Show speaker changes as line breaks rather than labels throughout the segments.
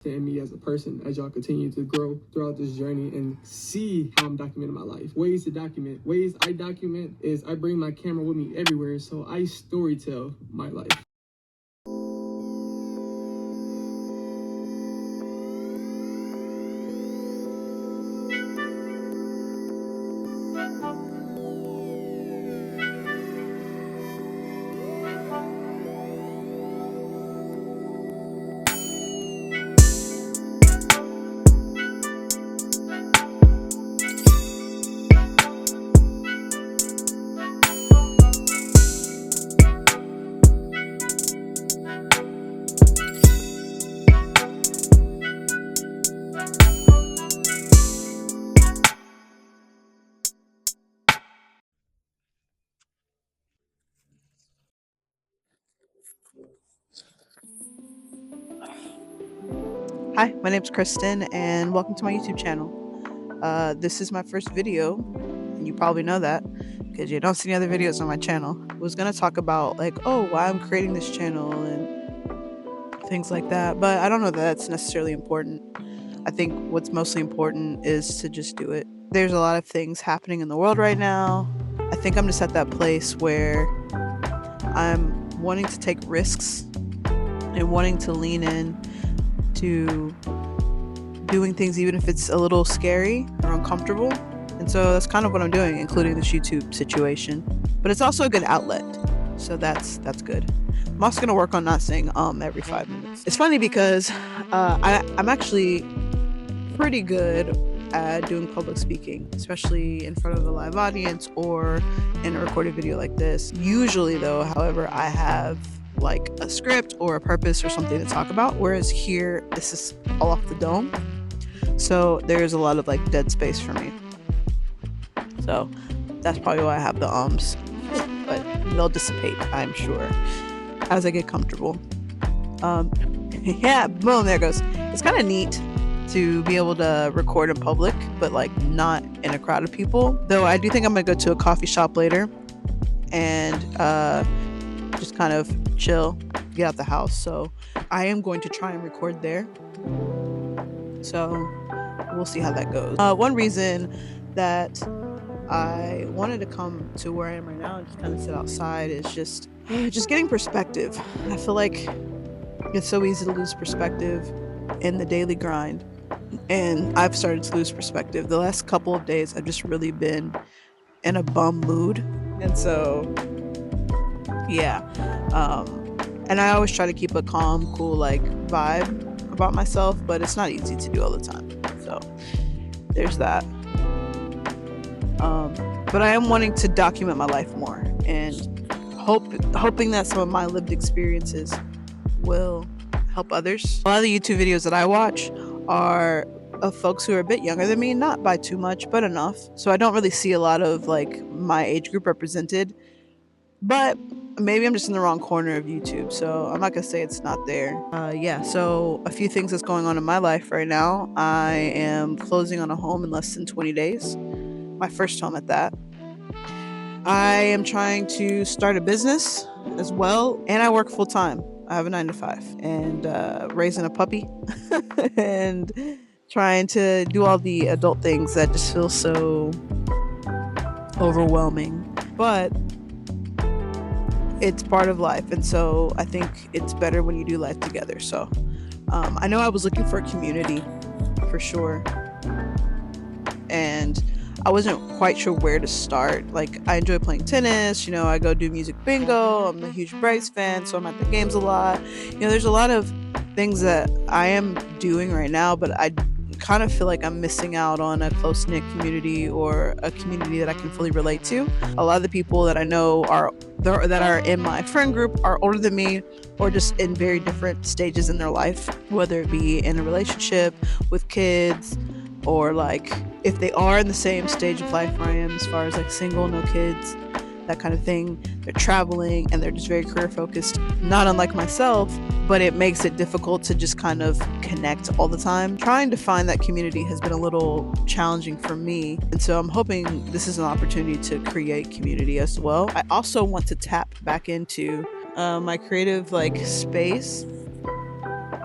and me as a person as y'all continue to grow throughout this journey and see how I'm documenting my life. Ways to document. Ways I document is I bring my camera with me everywhere, so I storytell my life.
Hi, my name's Kristen, and welcome to my YouTube channel. This is my first video, and you probably know that because you don't see any other videos on my channel. I was gonna talk about why I'm creating this channel and things like that, but I don't know that that's necessarily important. I think what's mostly important is to just do it. There's a lot of things happening in the world right now. I think I'm just at that place where I'm wanting to take risks and wanting to lean in to doing things even if it's a little scary or uncomfortable. And so that's kind of what I'm doing, including this YouTube situation. But it's also a good outlet, so that's good. I'm also going to work on not saying every 5 minutes. It's funny because I'm actually pretty good at doing public speaking, especially in front of a live audience or in a recorded video like this. Usually though, however, I have like a script or a purpose or something to talk about, whereas here this is all off the dome, so there's a lot of like dead space for me. So that's probably why I have the ums, but they'll dissipate, I'm sure, as I get comfortable. Yeah, boom, there it goes. It's kind of neat to be able to record in public, but like not in a crowd of people, though I do think I'm gonna go to a coffee shop later and just kind of chill, get out the house. So I am going to try and record there, so we'll see how that goes. One reason that I wanted to come to where I am right now and just kind of sit outside is just getting perspective. I feel like it's so easy to lose perspective in the daily grind, and I've started to lose perspective. The last couple of days I've just really been in a bum mood, and so yeah, and I always try to keep a calm, cool vibe about myself, but it's not easy to do all the time, so there's that. But I am wanting to document my life more, and hoping that some of my lived experiences will help others. A lot of the YouTube videos that I watch are of folks who are a bit younger than me, not by too much, but enough, so I don't really see a lot of my age group represented. But maybe I'm just in the wrong corner of YouTube, so I'm not gonna say it's not there. Yeah, so a few things that's going on in my life right now. I am closing on a home in less than 20 days. My first home at that. I am trying to start a business as well, and I work full time. I have a 9-to-5, and raising a puppy and trying to do all the adult things that just feel so overwhelming. But it's part of life, and so I think it's better when you do life together. So I know I was looking for a community for sure, and I wasn't quite sure where to start. I enjoy playing tennis, I go do music bingo, I'm a huge Bryce fan, so I'm at the games a lot. There's a lot of things that I am doing right now, but I kind of feel like I'm missing out on a close-knit community or a community that I can fully relate to. A lot of the people that I know that are in my friend group are older than me, or just in very different stages in their life, whether it be in a relationship, with kids, or if they are in the same stage of life where I am, as far as single, no kids, that kind of thing. They're traveling and they're just very career focused, not unlike myself, but it makes it difficult to just kind of connect all the time. Trying to find that community has been a little challenging for me, and so I'm hoping this is an opportunity to create community as well. I also want to tap back into my creative space.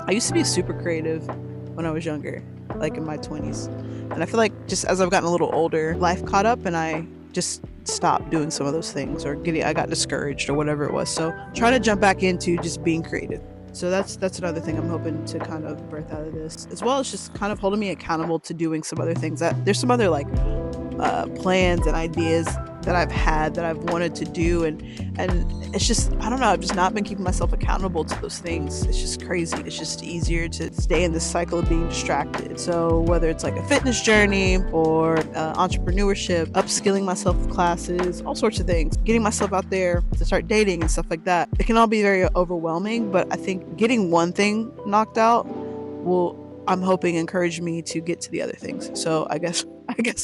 I used to be super creative when I was younger, like in my 20s. And I feel like just as I've gotten a little older, life caught up and I just stopped doing some of those things, or I got discouraged or whatever it was. So trying to jump back into just being creative. So that's another thing I'm hoping to kind of birth out of this, as well as just kind of holding me accountable to doing some other things. That there's some other like plans and ideas that I've had that I've wanted to do, and it's just, I don't know, I've just not been keeping myself accountable to those things. It's just crazy. It's just easier to stay in this cycle of being distracted. So whether it's like a fitness journey or entrepreneurship, upskilling myself with classes, all sorts of things, getting myself out there to start dating and stuff like that, it can all be very overwhelming. But I think getting one thing knocked out will, I'm hoping, encourage me to get to the other things. So I guess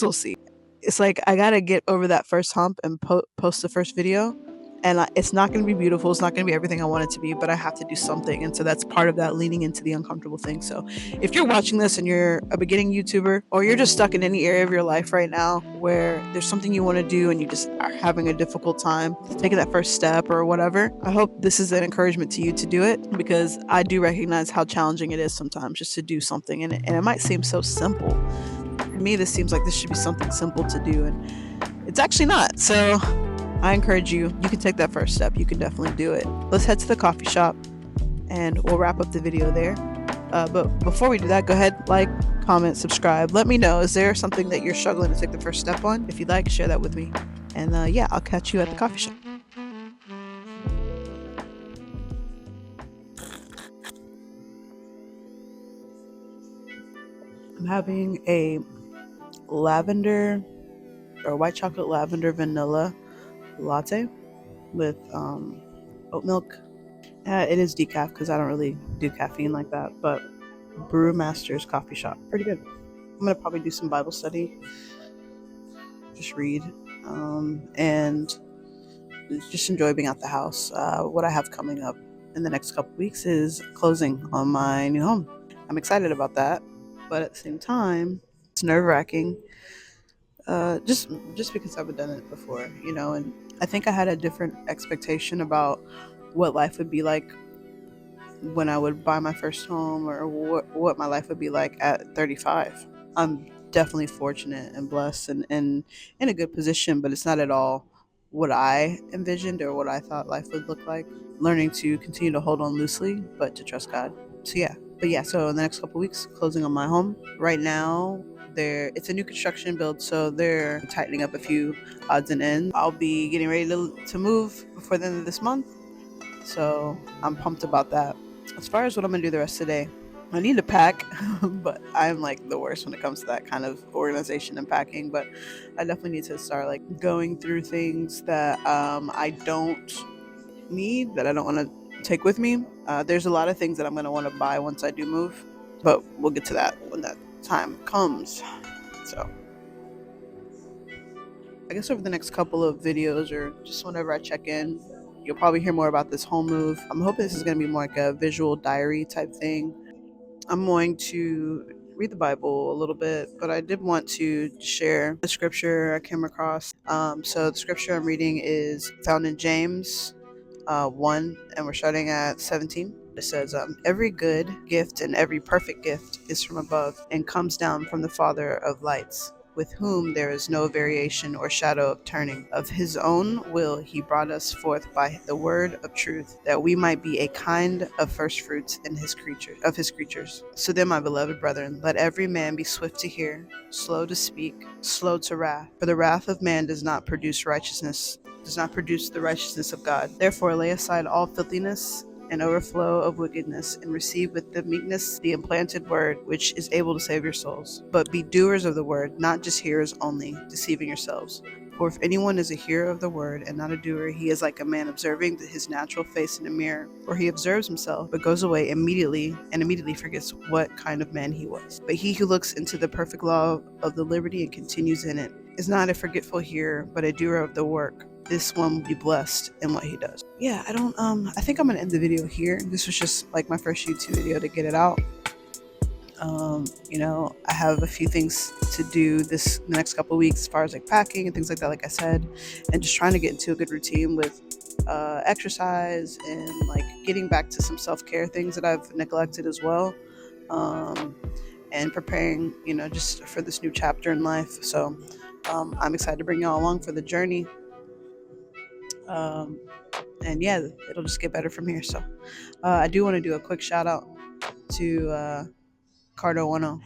we'll see. It's like I gotta get over that first hump and post the first video, and it's not going to be beautiful, it's not going to be everything I want it to be, but I have to do something. And so that's part of that, leaning into the uncomfortable thing. So if you're watching this and you're a beginning YouTuber, or you're just stuck in any area of your life right now where there's something you want to do and you just are having a difficult time taking that first step or whatever, I hope this is an encouragement to you to do it, because I do recognize how challenging it is sometimes just to do something, and it might seem so simple. For me, this seems like this should be something simple to do, and it's actually not. So I encourage you can take that first step. You can definitely do it. Let's head to the coffee shop and we'll wrap up the video there. But before we do that, go ahead, like, comment, subscribe. Let me know, is there something that you're struggling to take the first step on? If you'd like, share that with me. And yeah, I'll catch you at the coffee shop. I'm having a lavender or white chocolate lavender vanilla latte with oat milk. It is decaf because I don't really do caffeine like that, but Brewmaster's Coffee Shop, pretty good. I'm gonna probably do some Bible study, just read, and just enjoy being at the house. What I have coming up in the next couple weeks is closing on my new home. I'm excited about that, but at the same time, it's nerve-wracking. Just because I've done it before, and I think I had a different expectation about what life would be like when I would buy my first home, or what my life would be like at 35. I'm definitely fortunate and blessed and in a good position, but it's not at all what I envisioned or what I thought life would look like. Learning to continue to hold on loosely, but to trust God. So in the next couple weeks, closing on my home. Right now, it's a new construction build, so they're tightening up a few odds and ends. I'll be getting ready to move before the end of this month, so I'm pumped about that. As far as what I'm gonna do the rest of the day, I need to pack, but I'm like the worst when it comes to that kind of organization and packing. But I definitely need to start like going through things that I don't need, that I don't want to take with me. There's a lot of things that I'm gonna want to buy once I do move, but we'll get to that when that time comes. So I guess over the next couple of videos, or just whenever I check in, you'll probably hear more about this home move. I'm hoping this is going to be more like a visual diary type thing. I'm going to read the Bible a little bit, but I did want to share the scripture I came across. So the scripture I'm reading is found in James 1, and we're starting at 17. It says, every good gift and every perfect gift is from above and comes down from the Father of lights, with whom there is no variation or shadow of turning. Of his own will he brought us forth by the word of truth, that we might be a kind of first fruits in his creatures. So then, my beloved brethren, let every man be swift to hear, slow to speak, slow to wrath. For the wrath of man does not produce the righteousness of God. Therefore lay aside all filthiness and overflow of wickedness, and receive with the meekness the implanted word, which is able to save your souls. But be doers of the word, not just hearers only, deceiving yourselves. For if anyone is a hearer of the word and not a doer, he is like a man observing his natural face in a mirror. For he observes himself, but goes away immediately forgets what kind of man he was. But he who looks into the perfect law of the liberty and continues in it is not a forgetful hearer, but a doer of the work. This one will be blessed in what he does. I think I'm gonna end the video here. This was just like my first YouTube video to get it out. I have a few things to do the next couple of weeks, as far as like packing and things like that, like I said, and just trying to get into a good routine with exercise and like getting back to some self-care things that I've neglected as well, and preparing, just for this new chapter in life. So I'm excited to bring y'all along for the journey. And yeah, it'll just get better from here. So I do want to do a quick shout out to Cardo10.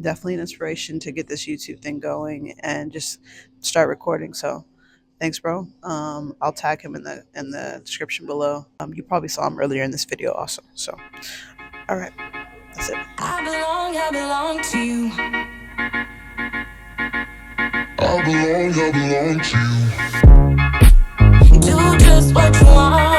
Definitely an inspiration to get this YouTube thing going and just start recording. So thanks, bro. I'll tag him in the description below. You probably saw him earlier in this video also. So all right, that's it.
I belong to you. I belong to you. Do just what you want.